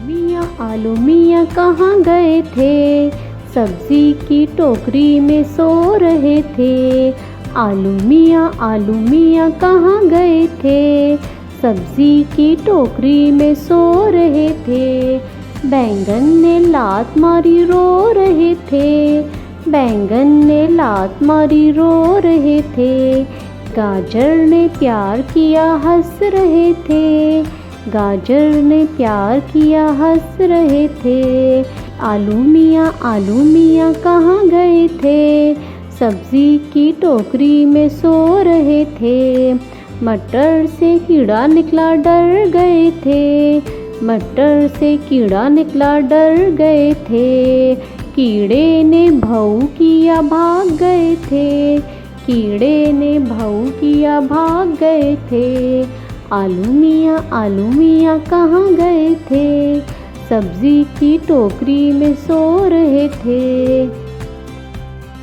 आलू मियाँ कहाँ गए थे, सब्जी की टोकरी में सो रहे थे। आलू मियाँ कहाँ गए थे, सब्जी की टोकरी में सो रहे थे। बैंगन ने लात मारी रो रहे थे, बैंगन ने लात मारी रो रहे थे। गाजर ने प्यार किया हंस रहे थे, गाजर ने प्यार किया हंस रहे थे। आलू मियाँ कहाँ गए थे, सब्जी की टोकरी में सो रहे थे। मटर से कीड़ा निकला डर गए थे, मटर से कीड़ा निकला डर गए थे। कीड़े ने भौं किया भाग गए थे, कीड़े ने भौं किया भाग गए थे। आलू मियाँ कहाँ गए थे, सब्जी की टोकरी में सो रहे थे।